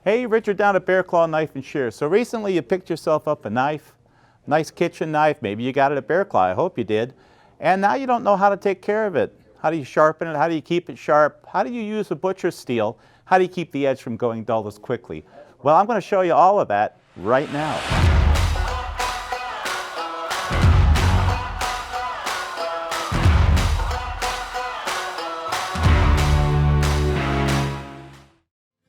Hey, Richard down at Bear Claw Knife and Shears. So recently you picked yourself up a knife, nice kitchen knife. Maybe you got it at Bear Claw. I hope you did. And now you don't know how to take care of it. How do you sharpen it? How do you keep it sharp? How do you use a butcher's steel? How do you keep the edge from going dull as quickly? Well, I'm going to show you all of that right now.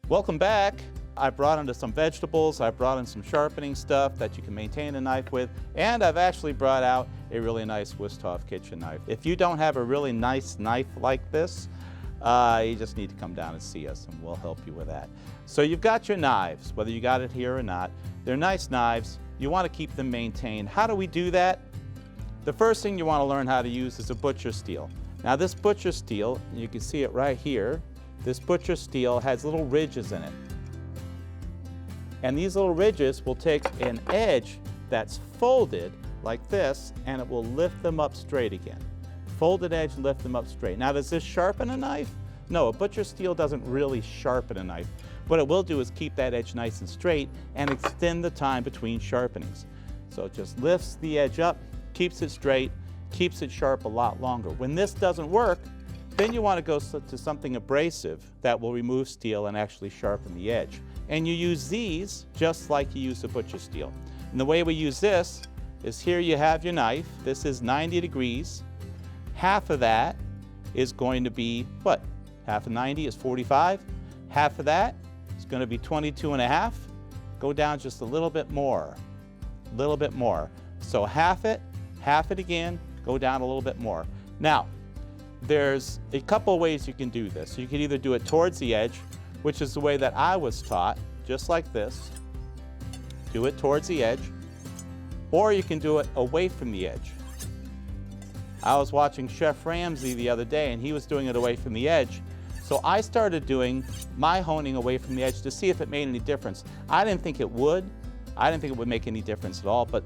Welcome back. I brought in some vegetables, I brought in some sharpening stuff that you can maintain a knife with, and I've actually brought out a really nice Wüsthof kitchen knife. If you don't have a really nice knife like this, you just need to come down and see us and we'll help you with that. So you've got your knives, whether you got it here or not. They're nice knives. You want to keep them maintained. How do we do that? The first thing you want to learn how to use is a butcher steel. Now this butcher steel, you can see it right here, this butcher steel has little ridges in it. And these little ridges will take an edge that's folded like this and it will lift them up straight again. Folded edge and lift them up straight. Now does this sharpen a knife? No, a butcher steel doesn't really sharpen a knife. What it will do is keep that edge nice and straight and extend the time between sharpenings. So it just lifts the edge up, keeps it straight, keeps it sharp a lot longer. When this doesn't work, then you want to go to something abrasive that will remove steel and actually sharpen the edge. And you use these just like you use a butcher steel. And the way we use this is here you have your knife. This is 90 degrees. Half of that is going to be what? Half of 90 is 45. Half of that is going to be 22 and a half. Go down just a little bit more. A little bit more. So half it again, go down a little bit more. Now, there's a couple ways you can do this. You can either do it towards the edge, which is the way that I was taught, just like this. Do it towards the edge, or you can do it away from the edge. I was watching Chef Ramsay the other day and he was doing it away from the edge. So I started doing my honing away from the edge to see if it made any difference. I didn't think it would. I didn't think it would make any difference at all, but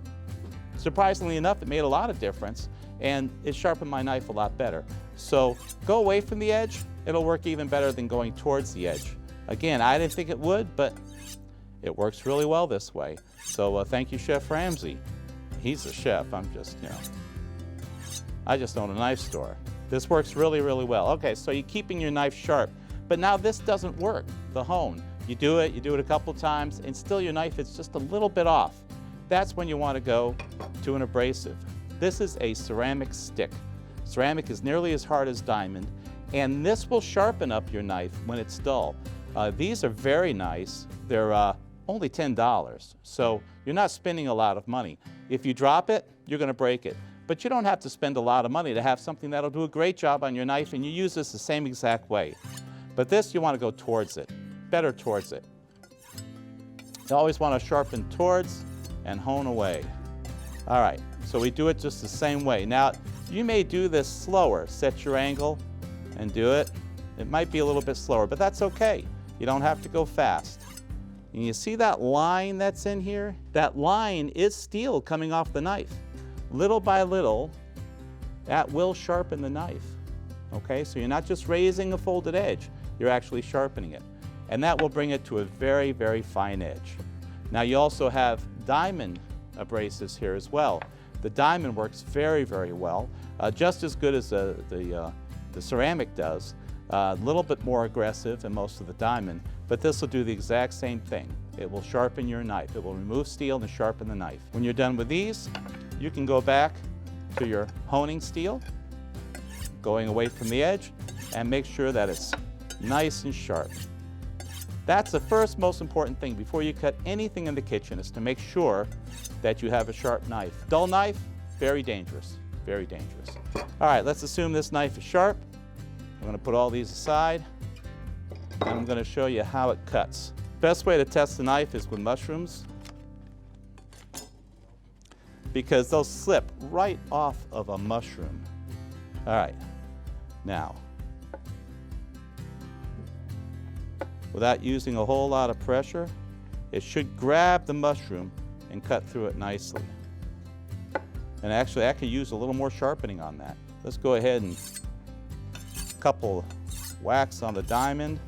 surprisingly enough, it made a lot of difference and it sharpened my knife a lot better. So go away from the edge, it'll work even better than going towards the edge. Again, I didn't think it would, but it works really well this way. So thank you, Chef Ramsay. He's a chef, I'm just, I just own a knife store. This works really, really well. Okay, so you're keeping your knife sharp, but now this doesn't work, the hone. You do it a couple times, and still your knife is just a little bit off. That's when you want to go to an abrasive. This is a ceramic stick. Ceramic is nearly as hard as diamond, and this will sharpen up your knife when it's dull. These are very nice. They're only $10, so you're not spending a lot of money. If you drop it, you're going to break it. But you don't have to spend a lot of money to have something that'll do a great job on your knife, and you use this the same exact way. But this, you want to go towards it, better towards it. You always want to sharpen towards and hone away. All right, so we do it just the same way. Now, you may do this slower. Set your angle and do it. It might be a little bit slower, but that's okay. You don't have to go fast. And you see that line that's in here? That line is steel coming off the knife. Little by little, that will sharpen the knife. Okay, so you're not just raising a folded edge, you're actually sharpening it. And that will bring it to a very, very fine edge. Now you also have diamond abrasives here as well. The diamond works very, very well, just as good as the ceramic does. A little bit more aggressive than most of the diamond, but this will do the exact same thing. It will sharpen your knife. It will remove steel and sharpen the knife. When you're done with these, you can go back to your honing steel, going away from the edge, and make sure that it's nice and sharp. That's the first most important thing before you cut anything in the kitchen, is to make sure that you have a sharp knife. Dull knife, very dangerous, very dangerous. All right, let's assume this knife is sharp. I'm going to put all these aside, and I'm going to show you how it cuts. Best way to test the knife is with mushrooms, because they'll slip right off of a mushroom. All right, now, without using a whole lot of pressure, it should grab the mushroom and cut through it nicely. And actually, I could use a little more sharpening on that. Let's go ahead and couple wax on the diamond.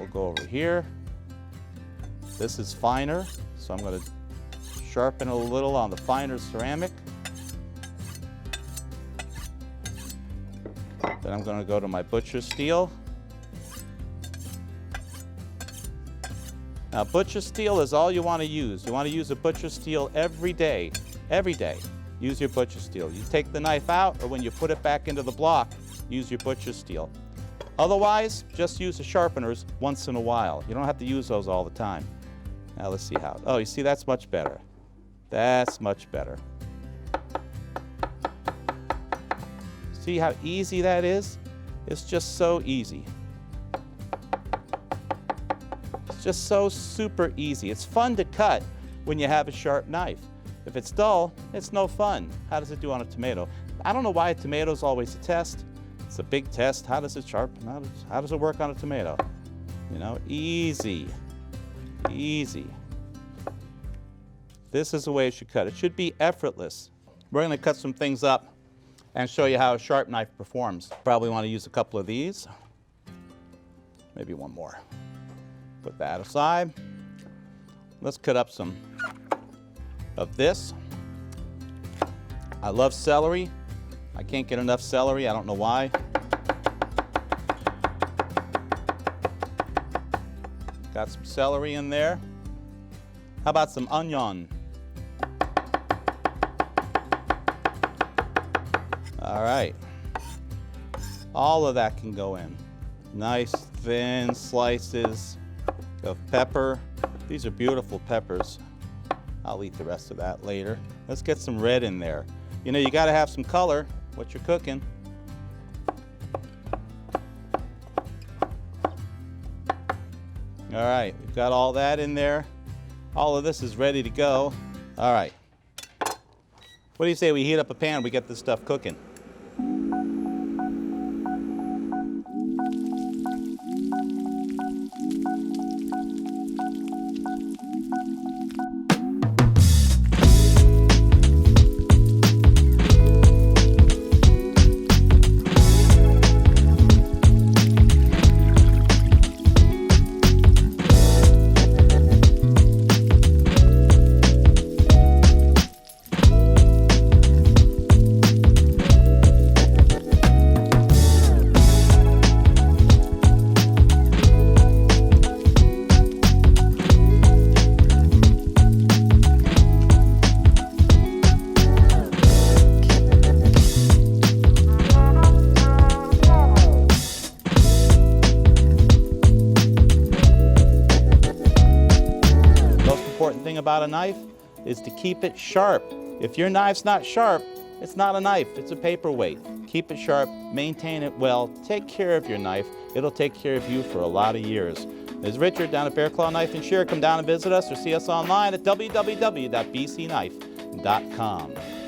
We'll go over here. This is finer, so I'm going to sharpen a little on the finer ceramic. Then I'm going to go to my butcher steel. Now, butcher steel is all you want to use. You want to use a butcher steel every day. Every day, use your butcher steel. You take the knife out, or when you put it back into the block, use your butcher steel. Otherwise, just use the sharpeners once in a while. You don't have to use those all the time. Now let's see how. Oh, you see, that's much better. That's much better. See how easy that is? It's just so easy. It's just so super easy. It's fun to cut when you have a sharp knife. If it's dull, it's no fun. How does it do on a tomato? I don't know why a tomato is always a test. It's a big test. How does it sharpen? How does it work on a tomato? You know, easy, easy. This is the way it should cut. It should be effortless. We're going to cut some things up and show you how a sharp knife performs. Probably want to use a couple of these. Maybe one more. Put that aside. Let's cut up some of this. I love celery. I can't get enough celery. I don't know why. Got some celery in there. How about some onion? All right. All of that can go in. Nice thin slices of pepper. These are beautiful peppers. I'll eat the rest of that later. Let's get some red in there. You know, you got to have some color, what you're cooking. All right, we've got all that in there. All of this is ready to go. All right. What do you say we heat up a pan, we get this stuff cooking? About a knife is to keep it sharp. If your knife's not sharp, it's not a knife, it's a paperweight. Keep it sharp, maintain it well, take care of your knife. It'll take care of you for a lot of years. This is Richard down at Bear Claw Knife and Shear. Come down and visit us or see us online at www.bcknife.com.